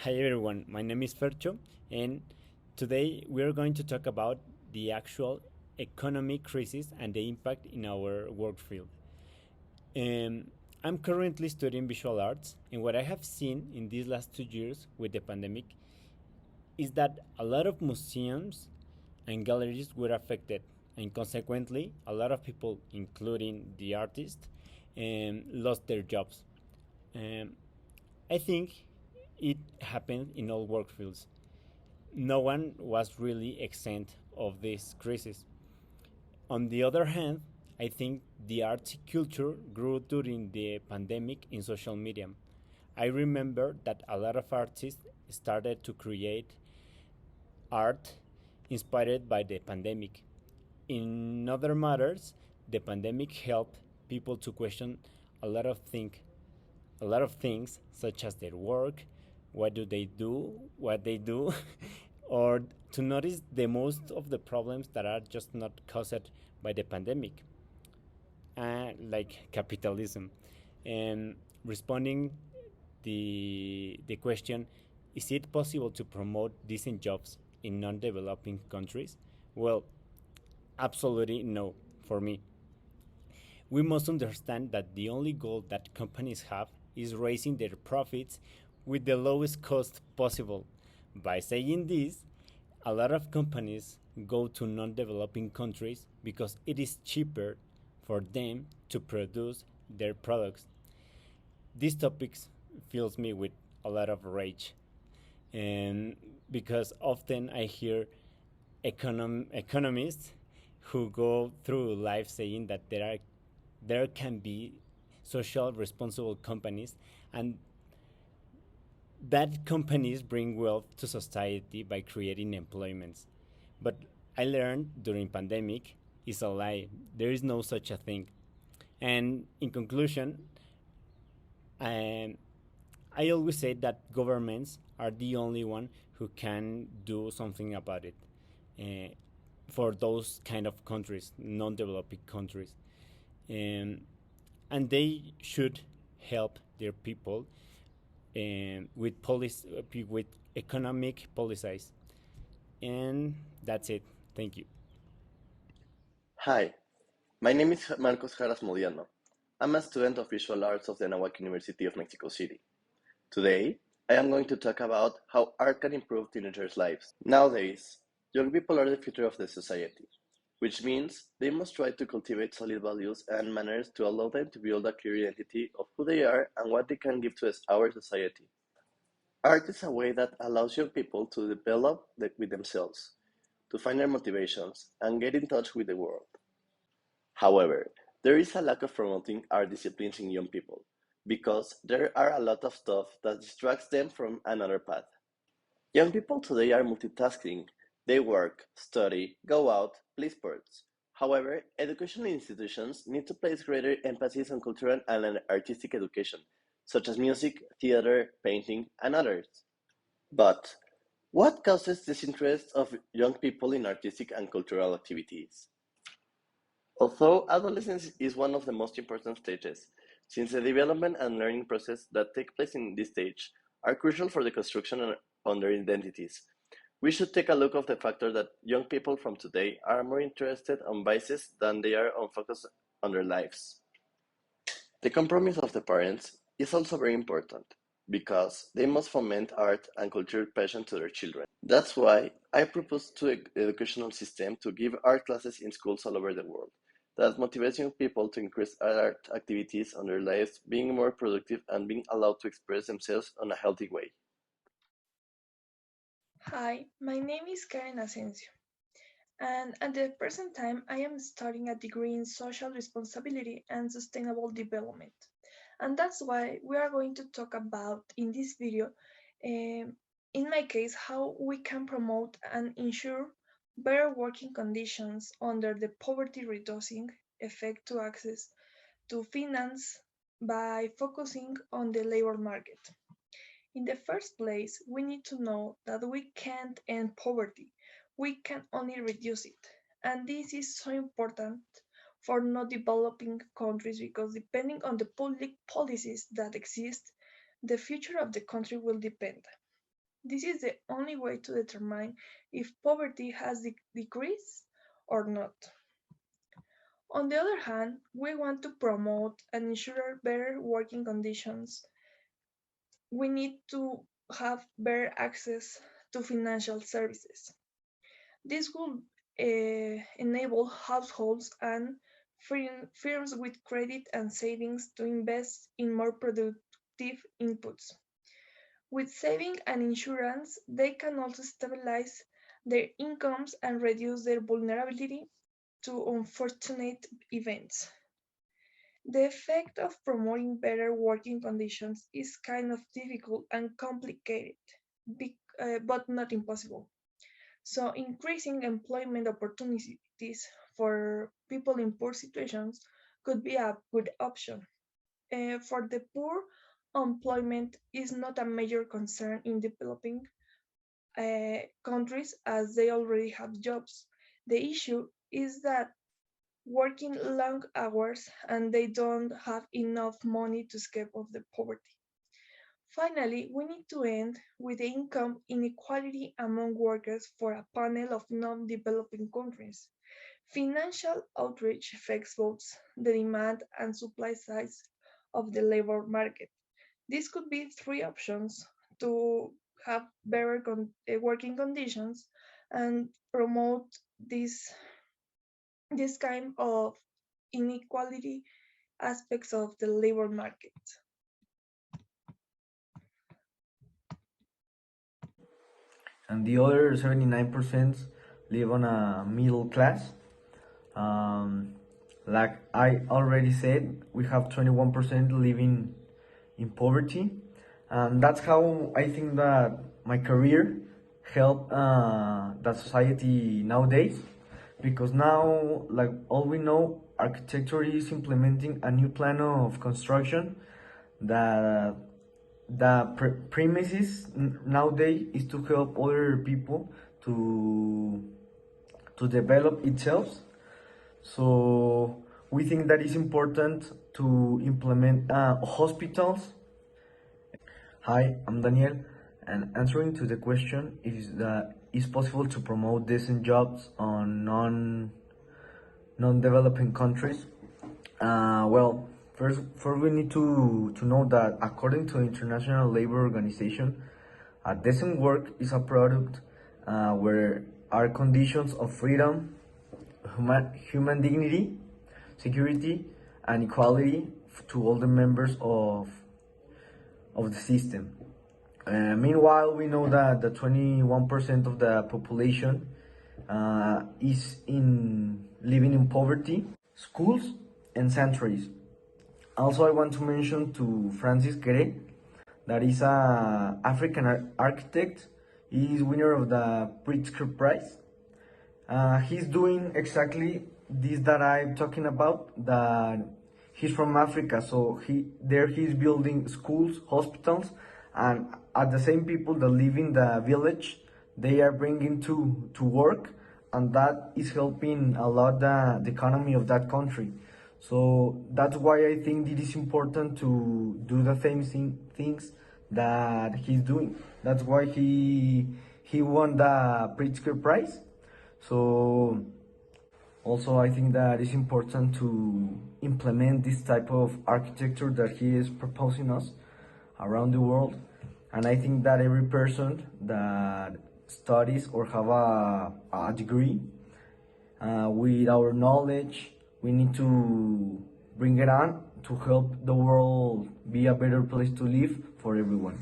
Hi everyone, my name is Fercho, and today we are going to talk about the actual economic crisis and the impact in our work field. Um, I'm currently studying visual arts, and what I have seen in these last 2 years with the pandemic is that a lot of museums and galleries were affected, and consequently, a lot of people, including the artists, lost their jobs. Um, I think it happened in all work fields. No one was really exempt of this crisis. On the other hand, I think the arts culture grew during the pandemic in social media. I remember that a lot of artists started to create art inspired by the pandemic. In other matters, the pandemic helped people to question a lot of things a lot of things such as their work, what they do, or to notice the most of the problems that are just not caused by the pandemic, like capitalism. And responding the question, is it possible to promote decent jobs in non-developing countries? Well, absolutely no for me. We must understand that the only goal that companies have is raising their profits with the lowest cost possible. By saying this, a lot of companies go to non developing countries because it is cheaper for them to produce their products. These topics fills me with a lot of rage, and because often I hear economists who go through life saying that there can be social responsible companies and that companies bring wealth to society by creating employments. But I learned during pandemic is a lie. There is no such a thing. And in conclusion, um, I always say that governments are the only one who can do something about it uh, for those kind of countries, non-developing countries. Um, and they should help their people with economic policies. And that's it. Thank you. Hi, my name is Marcos Jaras Modiano. I'm a student of visual arts of the Anahuac University of Mexico City. Today, I am going to talk about how art can improve teenagers' lives. Nowadays, young people are the future of the society, which means they must try to cultivate solid values and manners to allow them to build a clear identity of who they are and what they can give to our society. Art is a way that allows young people to develop with themselves, to find their motivations, and get in touch with the world. However, there is a lack of promoting art disciplines in young people because there are a lot of stuff that distracts them from another path. Young people today are multitasking. They work, study, go out, play sports. However, educational institutions need to place greater emphasis on cultural and artistic education, such as music, theater, painting, and others. But what causes disinterest of young people in artistic and cultural activities? Although adolescence is one of the most important stages, since the development and learning process that take place in this stage are crucial for the construction on their identities, we should take a look at the factor that young people from today are more interested on vices than they are on focus on their lives. The compromise of the parents is also very important because they must foment art and cultural passion to their children. That's why I propose to the educational system to give art classes in schools all over the world. That motivates young people to increase art activities on their lives, being more productive and being allowed to express themselves in a healthy way. Hi, my name is Karen Asensio, and at the present time, I am studying a degree in social responsibility and sustainable development. And that's why we are going to talk about in this video, in my case, how we can promote and ensure better working conditions under the poverty reducing effect to access to finance by focusing on the labor market. In the first place, we need to know that we can't end poverty. We can only reduce it. And this is so important for not developing countries because depending on the public policies that exist, the future of the country will depend. This is the only way to determine if poverty has decreased or not. On the other hand, we want to promote and ensure better working conditions. We need to have better access to financial services. This will enable households and firms with credit and savings to invest in more productive inputs. With saving and insurance, they can also stabilize their incomes and reduce their vulnerability to unfortunate events. The effect of promoting better working conditions is kind of difficult and complicated, but not impossible. So, increasing employment opportunities for people in poor situations could be a good option. For the poor, employment is not a major concern in developing countries as they already have jobs. The issue is that working long hours and they don't have enough money to escape of the poverty. Finally, we need to end with the income inequality among workers for a panel of non-developing countries. Financial outreach affects both the demand and supply sides of the labor market. This could be three options to have better working conditions and promote this kind of inequality aspects of the labor market. And the other 79% live on a middle class. Um, like I already said, we have 21% living in poverty, and that's how I think that my career help the society nowadays, because now, like all we know, architecture is implementing a new plan of construction that the premises nowadays is to help other people to develop itself. So we think that it's important to implement hospitals. Hi, I'm Daniel, and answering to the question is that it's possible to promote decent jobs on non-developing countries. Well, first we need to know that according to the International Labor Organization, a decent work is a product where are conditions of freedom, human dignity, security, and equality to all the members of the system. Meanwhile, we know that the 21% of the population is in living in poverty, schools, and sanctuaries. Also, I want to mention to Francis Quere, that is a African architect. He is winner of the Pritzker Prize. He's doing exactly this that I'm talking about. That he's from Africa, so he's building schools, hospitals, and at the same people that live in the village, they are bringing to work, and that is helping a lot the economy of that country. So that's why I think it is important to do the same things that he's doing. That's why he won the Pritzker Prize. So also I think that it's important to implement this type of architecture that he is proposing us around the world. And I think that every person that studies or have a degree, with our knowledge, we need to bring it on to help the world be a better place to live for everyone.